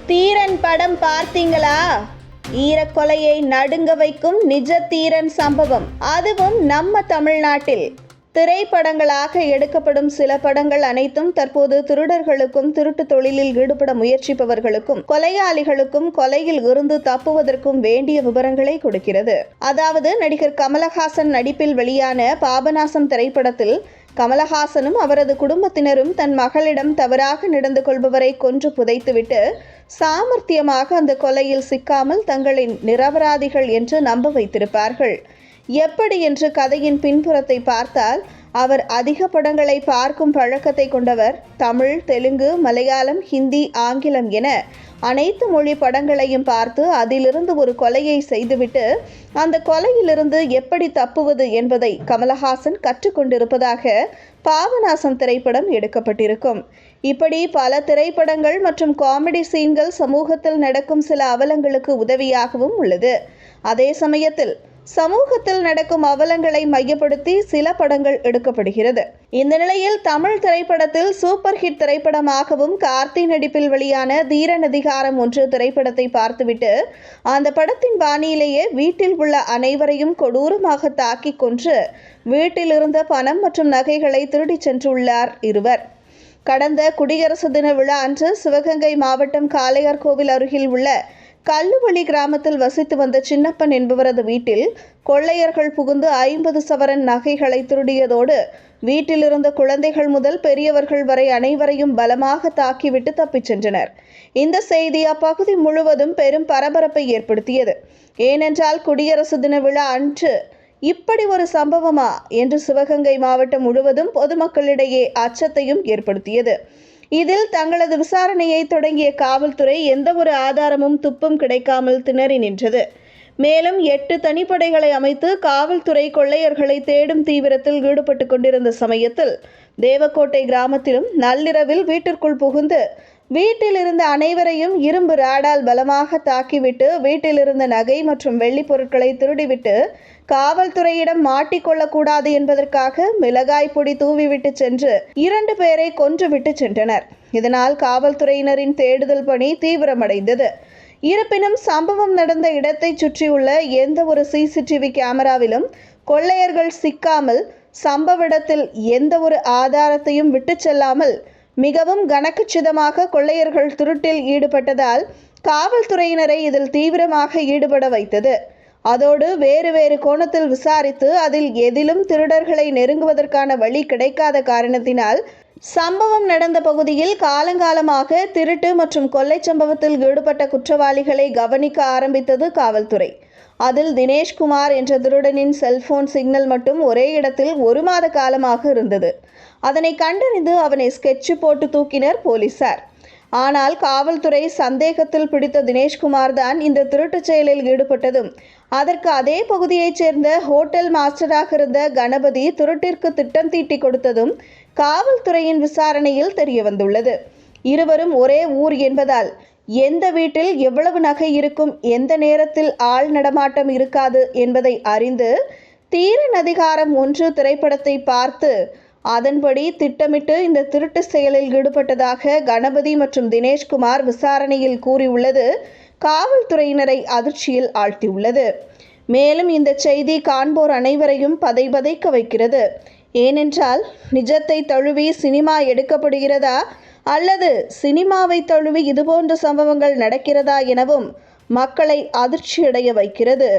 தீரன் படம் பார்த்தீங்களா? ஈரக்கொலையை நடுங்க வைக்கும் நிஜ தீரன் சம்பவம், அதுவும் நம்ம தமிழ்நாட்டில். திரைப்படங்களாக எடுக்கப்படும் சில படங்கள் அனைத்தும் தற்போது திருடர்களுக்கும் திருட்டு தொழிலில் ஈடுபட முயற்சிப்பவர்களுக்கும் கொலையாளிகளுக்கும் கொலையில் இருந்து தப்புவதற்கும் வேண்டிய விவரங்களை கொடுக்கிறது. அதாவது நடிகர் கமலஹாசன் நடிப்பில் வெளியான பாபநாசம் திரைப்படத்தில் கமலஹாசனும் அவரது குடும்பத்தினரும் தன் மகளிடம் தவறாக நடந்து கொள்பவரை கொன்று புதைத்துவிட்டு சாமர்த்தியமாக அந்த கொலையில் சிக்காமல் தங்களை நிரபராதிகள் என்று நம்ப வைத்திருப்பார்கள். எப்படி என்று கதையின் பின்புறத்தை பார்த்தால், அவர் அதிக படங்களை பார்க்கும் பழக்கத்தை கொண்டவர். தமிழ், தெலுங்கு, மலையாளம், ஹிந்தி, ஆங்கிலம் என அனைத்து மொழி படங்களையும் பார்த்து அதிலிருந்து ஒரு கொலையை செய்துவிட்டு அந்த கொலையிலிருந்து எப்படி தப்புவது என்பதை கமலஹாசன் கற்றுக்கொண்டிருப்பதாக பாபநாசம் திரைப்படம் எடுக்கப்பட்டிருக்கும். இப்படி பல திரைப்படங்கள் மற்றும் காமெடி சீன்கள் சமூகத்தில் நடக்கும் சில அவலங்களுக்கு உதவியாகவும் உள்ளது. அதே சமயத்தில் சமூகத்தில் நடக்கும் அவலங்களை மையப்படுத்தி சில படங்கள் எடுக்கப்படுகிறது. இந்த நிலையில் தமிழ் திரைப்படத்தில் சூப்பர் ஹிட் திரைப்படமாகவும் கார்த்தி நடிப்பில் வெளியான தீரன் அதிகாரம் 1 திரைப்படத்தை பார்த்துவிட்டு அந்த படத்தின் பாணியிலேயே வீட்டில் உள்ள அனைவரையும் கொடூரமாக தாக்கி கொன்று வீட்டில் இருந்த பணம் மற்றும் நகைகளை திருடி சென்றுள்ளார் இருவர். கடந்த குடியரசு தின விழா அன்று சிவகங்கை மாவட்டம் காளையார்கோவில் அருகில் உள்ள கல்லுவழி கிராமத்தில் வசித்து வந்த சின்னப்பன் என்பவரது வீட்டில் கொள்ளையர்கள் புகுந்து 50 சவரன் நகைகளை திருடியதோடு வீட்டில் இருந்த குழந்தைகள் முதல் பெரியவர்கள் வரை அனைவரையும் பலமாக தாக்கிவிட்டு தப்பிச் சென்றனர். இந்த செய்தி அப்பகுதி முழுவதும் பெரும் பரபரப்பை ஏற்படுத்தியது. ஏனென்றால் குடியரசு தின விழா அன்று இப்படி ஒரு சம்பவமா என்று சிவகங்கை மாவட்டம் முழுவதும் பொதுமக்களிடையே அச்சத்தையும் ஏற்படுத்தியது. இதில் தங்களது விசாரணையை தொடங்கிய காவல்துறை எந்த ஒரு ஆதாரமும் துப்பும் கிடைக்காமல் திணறி நின்றது. மேலும் 8 தனிப்படைகளை அமைத்து காவல்துறை கொள்ளையர்களை தேடும் தீவிரத்தில் ஈடுபட்டு கொண்டிருந்த சமயத்தில் தேவக்கோட்டை கிராமத்திலும் நள்ளிரவில் வீட்டிற்குள் புகுந்து வீட்டில் இருந்த அனைவரையும் இரும்பு ராடால் பலமாக தாக்கிவிட்டு வீட்டில் இருந்த நகை மற்றும் வெள்ளி பொருட்களை திருடிவிட்டு காவல்துறையிடம் மாட்டிக்கொள்ளக்கூடாது என்பதற்காக மிளகாய் பொடி தூவிவிட்டு சென்று 2 பேரை கொன்றுவிட்டு சென்றனர். இதனால் காவல்துறையினரின் தேடுதல் பணி தீவிரமடைந்தது. இருப்பினும் சம்பவம் நடந்த இடத்தை சுற்றியுள்ள எந்த ஒரு சிசிடிவி கேமராவிலும் கொள்ளையர்கள் சிக்காமல் சம்பவ இடத்தில் எந்த ஒரு ஆதாரத்தையும் விட்டு செல்லாமல் மிகவும் கனக்கச்சிதமாக கொள்ளையர்கள் திருட்டில் ஈடுபட்டதால் காவல்துறையினரை இதில் தீவிரமாக ஈடுபட வைத்தது. அதோடு வேறு கோணத்தில் விசாரித்து அதில் எதிலும் திருடர்களை நெருங்குவதற்கான வழி கிடைக்காத காரணத்தினால் சம்பவம் நடந்த பகுதியில் காலங்காலமாக திருட்டு மற்றும் கொள்ளை சம்பவத்தில் ஈடுபட்ட குற்றவாளிகளை கவனிக்க ஆரம்பித்தது காவல்துறை. அதில் தினேஷ்குமார் என்ற திருடனின் செல்போன் சிக்னல் மட்டும் ஒரே இடத்தில் 1 மாத காலமாக இருந்தது. அதனை கண்டறிந்து அவனை ஸ்கெட்ச் போட்டு தூக்கினர் போலீசார். ஆனால் காவல்துறை சந்தேகத்தில் பிடித்த தினேஷ்குமார் தான் இந்த திருட்டுச் செயலில் ஈடுபட்டதும் அதற்கு அதே பகுதியைச் சேர்ந்த ஹோட்டல் மாஸ்டராக இருந்த கணபதி திருட்டிற்கு திட்டம் தீட்டி கொடுத்ததும் காவல்துறையின் விசாரணையில் தெரிய வந்துள்ளது. இருவரும் ஒரே ஊர் என்பதால் எந்த வீட்டில் எவ்வளவு நகை இருக்கும், எந்த நேரத்தில் ஆள் நடமாட்டம் இருக்காது என்பதை அறிந்து தீரன் அதிகாரம் 1 திரைப்படத்தை பார்த்து அதன்படி திட்டமிட்டு இந்த திருட்டு செயலில் ஈடுபட்டதாக கணபதி மற்றும் தினேஷ்குமார் விசாரணையில் கூறியுள்ளது காவல்துறையினரை அதிர்ச்சியில் ஆழ்த்தியுள்ளது. மேலும் இந்த செய்தி காண்போர் அனைவரையும் பதைபதைக்க வைக்கிறது. ஏனென்றால் நிஜத்தை தழுவி சினிமா எடுக்கப்படுகிறதா அல்லது சினிமாவை தழுவி இதுபோன்ற சம்பவங்கள் நடக்கிறதா எனவும் மக்களை அதிர்ச்சியடைய வைக்கிறது.